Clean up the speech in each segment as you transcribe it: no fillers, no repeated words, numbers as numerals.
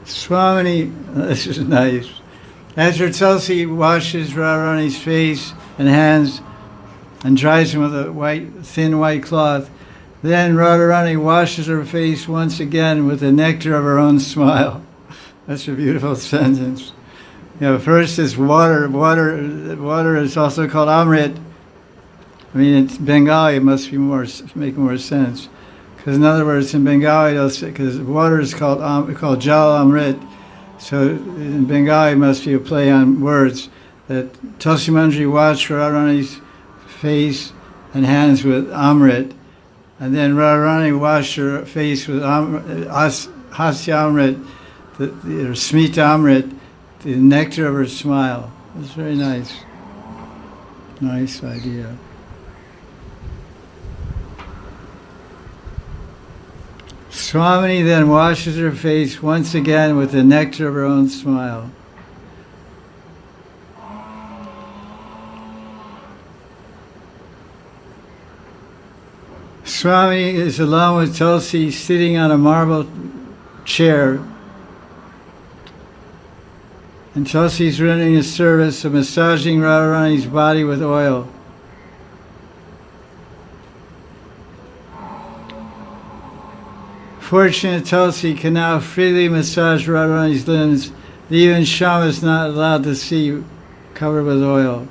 Swami, this is nice. After Tulsi washes Radharani's face and hands and dries them with a thin white cloth, then Radharani washes her face once again with the nectar of her own smile. That's a beautiful sentence. First is water. Water is also called Amrit. I mean, in Bengali, it must be make more sense. Because in other words, in Bengali, because water is called Jal Amrit, so in Bengali it must be a play on words. That Tulsi Manjari washed Radharani's face and hands with Amrit, and then Radharani washed her face with Hasya Amrit, or Smita Amrit, the nectar of her smile. It's very nice. Nice idea. Swami then washes her face once again with the nectar of her own smile. Swami is alone with Tulsi sitting on a marble chair, and Tulsi is rendering a service of massaging Radharani's body with oil. Fortunate Tulsi can now freely massage Radharani's limbs that even Shama is not allowed to see covered with oil.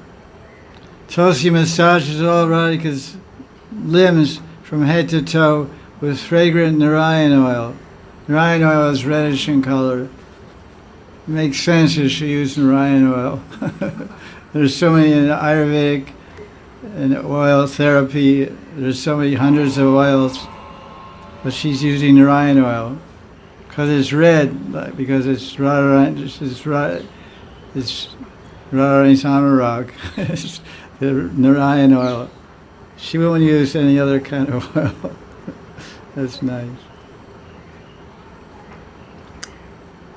Tulsi massages all Radhika's limbs from head to toe with fragrant Narayan oil. Narayan oil is reddish in color. It makes sense that she used Narayan oil. There's so many in Ayurvedic and oil therapy. There's so many hundreds of oils. But she's using Narayan oil because it's red, because it's Radharani's Anurag. It's the Narayan oil. She won't use any other kind of oil. That's nice.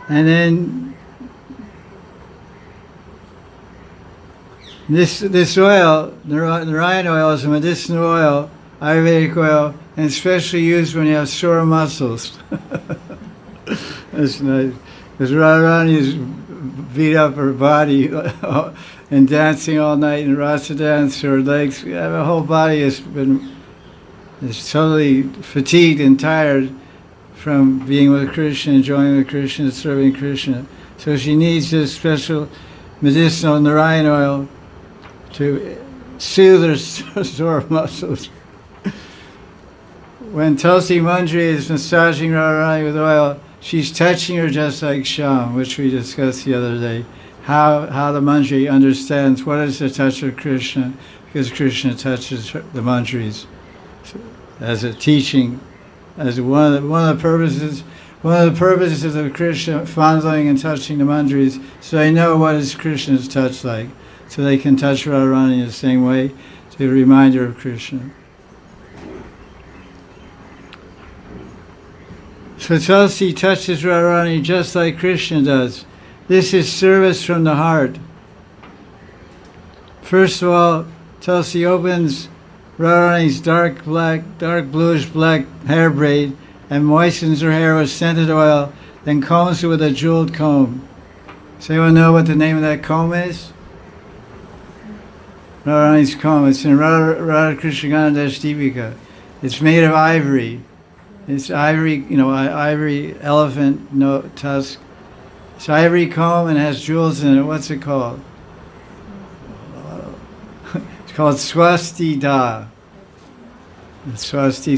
And then this oil, Narayan oil, is a medicinal oil, Ayurvedic oil, and especially used when you have sore muscles. That's nice. Because Radharani has beat up her body and dancing all night in rasa dance. Her legs, her whole body is totally fatigued and tired from being with Krishna, enjoying with Krishna, serving Krishna. So she needs this special medicinal Narayan oil to soothe her sore muscles. When Tulsi Manjari is massaging Radharani with oil, she's touching her just like Sham, which we discussed the other day. How the Manjari understands what is the touch of Krishna, because Krishna touches the Manjaris as a teaching, as one of the purposes of Krishna fondling and touching the Manjaris, so they know what is Krishna's touch like, so they can touch Radharani in the same way to be a reminder of Krishna. So Tulsi touches Radharani just like Krishna does. This is service from the heart. First of all, Tulsi opens Radharani's dark bluish black hair braid and moistens her hair with scented oil, then combs it with a jeweled comb. Does anyone know what the name of that comb is? Radharani's comb. It's in Radha Krishna Ganadash Deepika. It's made of ivory. It's ivory, ivory elephant tusk. It's ivory comb and has jewels in it. What's it called? It's called Swasti Da. Swasti,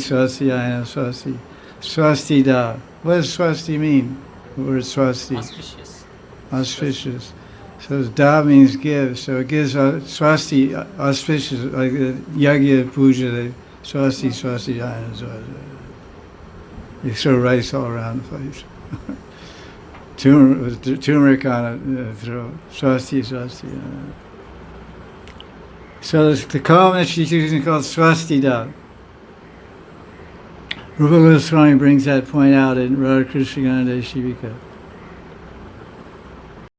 I know Swasti. Swasti Da. What does Swasti mean? The word Swasti. Auspicious. Auspicious. So Da means give. So it gives Swasti, auspicious, like Yagya Puja, Swasti, I know Swasti. You throw rice all around the place. Turmeric on it, throw swasti. So the comb that she's using is called swastida. Rupa Goswami brings that point out in Radha Krishna Ganadash Deepika.